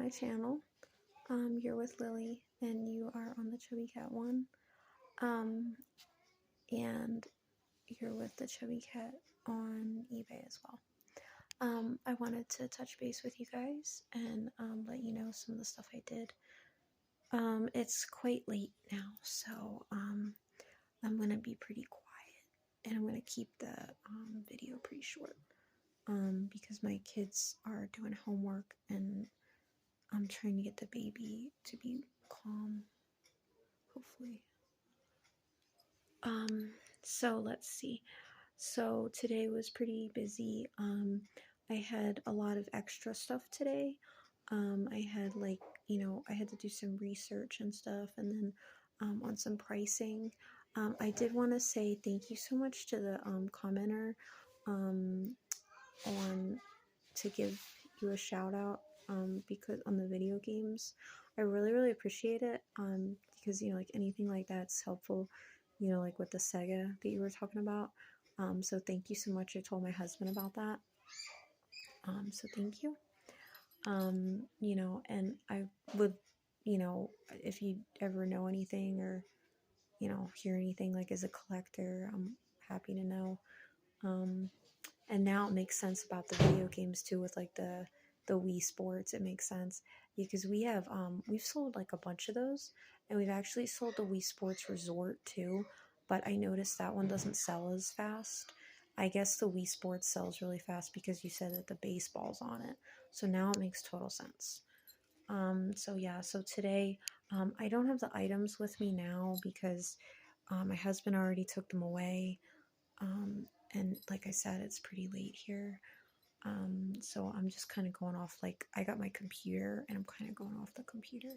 my channel. You're with Lily, and you are on the Chubby Cat one. And you're with the Chubby Cat on eBay as well. I wanted to touch base with you guys and let you know some of the stuff I did. It's quite late now, so I'm gonna be pretty quiet, and I'm gonna keep the video pretty short. Because my kids are doing homework and I'm trying to get the baby to be calm, hopefully. So let's see. So today was pretty busy. I had a lot of extra stuff today. I had I had to do some research and stuff, and then on some pricing. I did want to say thank you so much to the commenter on to give you a shout out because on the video games. I really appreciate it because like anything like that's helpful, like with the Sega that you were talking about. So thank you so much. I told my husband about that. So thank you. And I would, if you ever know anything or hear anything like as a collector, I'm happy to know. And now it makes sense about the video games too, with like the Wii Sports. It makes sense because we've sold like a bunch of those, and we've actually sold the Wii Sports Resort too, but I noticed that one doesn't sell as fast. I guess the Wii Sports sells really fast because you said that the baseball's on it, so now it makes total sense. So yeah, so today I don't have the items with me now because my husband already took them away. And like I said, it's pretty late here. So I'm just kind of going off, like, I got my computer and I'm kind of going off the computer.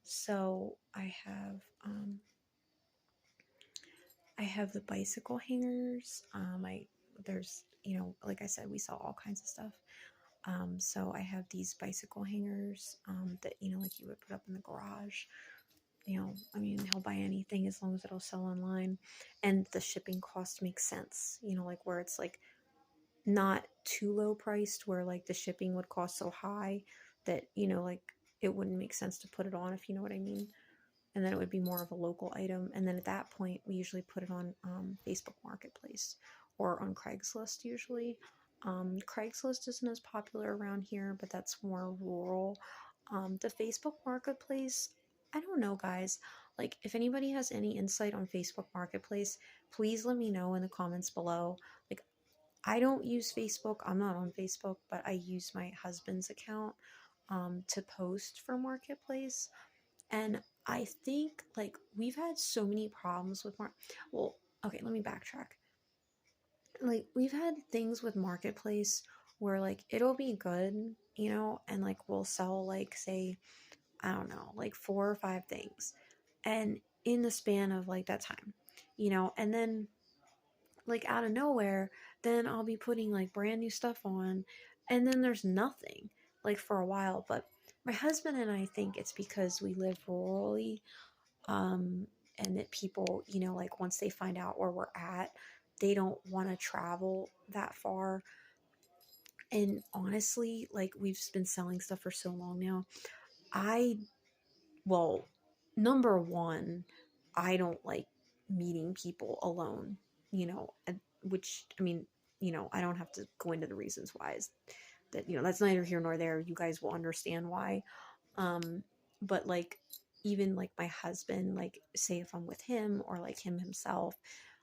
So I have the bicycle hangers. There's, like I said, we sell all kinds of stuff. So I have these bicycle hangers, that, like you would put up in the garage. He'll buy anything as long as it'll sell online, and the shipping cost makes sense, like where it's like not too low priced where like the shipping would cost so high that, like it wouldn't make sense to put it on, if you know what I mean. And then it would be more of a local item. And then at that point, we usually put it on Facebook Marketplace or on Craigslist usually. Craigslist isn't as popular around here, but that's more rural. The Facebook Marketplace, I don't know, guys. Like, if anybody has any insight on Facebook Marketplace, please let me know in the comments below. Like, I don't use Facebook. I'm not on Facebook, but I use my husband's account to post for Marketplace. And I think, like, we've had so many problems with well, okay, let me backtrack. Like, we've had things with Marketplace where, like, it'll be good, and, like, we'll sell, like, say, I don't know, like 4 or 5 things. And in the span of, like, that time, and then, like, out of nowhere, then I'll be putting, like, brand new stuff on, and then there's nothing, like, for a while. But my husband and I think it's because we live rurally, and that people, like, once they find out where we're at, they don't want to travel that far. And honestly, like, we've been selling stuff for so long now. Well, number one, I don't like meeting people alone, which, I don't have to go into the reasons why. Is that, that's neither here nor there. You guys will understand why. But like, even like my husband, like, say if I'm with him or like him himself,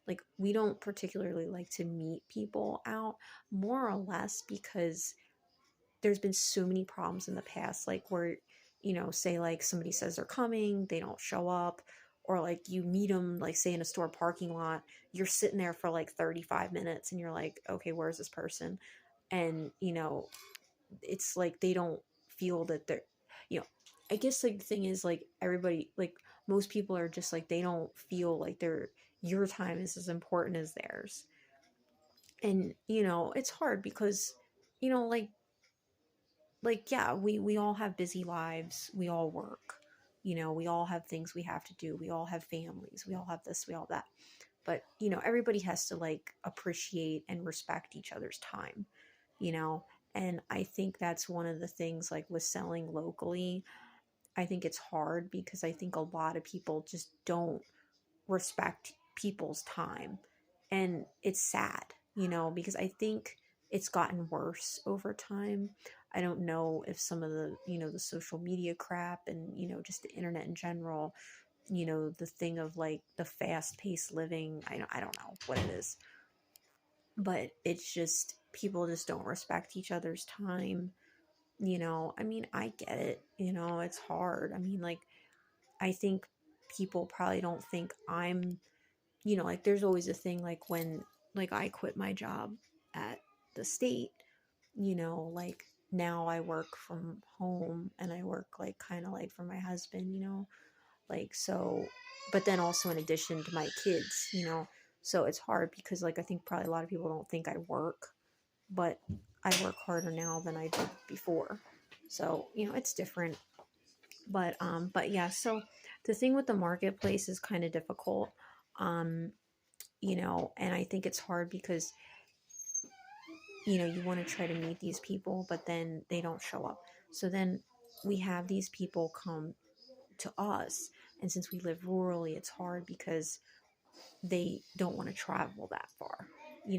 like, we don't particularly like to meet people out, more or less because there's been so many problems in the past, like where, say like somebody says they're coming, they don't show up, or like you meet them, like say in a store parking lot, you're sitting there for like 35 minutes and you're like, okay, where's this person? And, it's like they don't feel that they're, you know, I guess like the thing is, like, everybody, like most people are just like, they don't feel like your time is as important as theirs. And, it's hard because, like, yeah, we all have busy lives, we all work, we all have things we have to do, we all have families, we all have this, we all that. But, everybody has to, like, appreciate and respect each other's time, you know And I think that's one of the things, like with selling locally, I think it's hard because I think a lot of people just don't respect people's time. And it's sad, because I think it's gotten worse over time. I don't know if some of the, the social media crap and, just the internet in general, the thing of like the fast paced living, I don't know what it is, but it's just people just don't respect each other's time. I mean, I get it, it's hard. I mean, like, I think people probably don't think I'm, like there's always a thing like when like I quit my job at the state, like now I work from home and I work like kind of like for my husband, like so, but then also in addition to my kids, so it's hard because like I think probably a lot of people don't think I work, but I work harder now than I did before. So, it's different. But yeah, so the thing with the marketplace is kind of difficult. Um, and I think it's hard because, you want to try to meet these people, but then they don't show up. So then we have these people come to us. And since we live rurally, it's hard because they don't want to travel that far,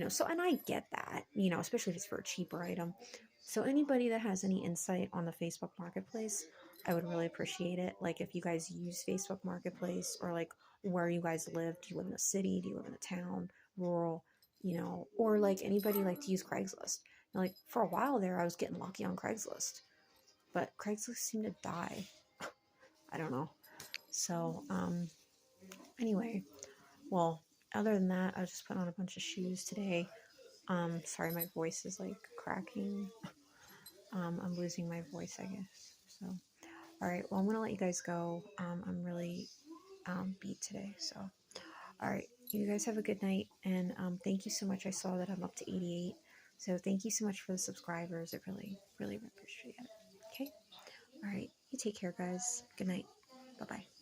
so, and I get that, especially if it's for a cheaper item. So anybody that has any insight on the Facebook Marketplace, I would really appreciate it. Like if you guys use Facebook Marketplace, or like where you guys live. Do you live in a city? Do you live in a town? Rural? Or like anybody like to use Craigslist. And like for a while there, I was getting lucky on Craigslist, but Craigslist seemed to die. I don't know. So anyway, well, other than that, I just put on a bunch of shoes today. Sorry, my voice is like cracking. I'm losing my voice, I guess. So, all right. Well, I'm gonna let you guys go. I'm really beat today. So, all right. You guys have a good night, and thank you so much. I saw that I'm up to 88. So thank you so much for the subscribers. I really, really appreciate it. Okay. All right. You take care, guys. Good night. Bye bye.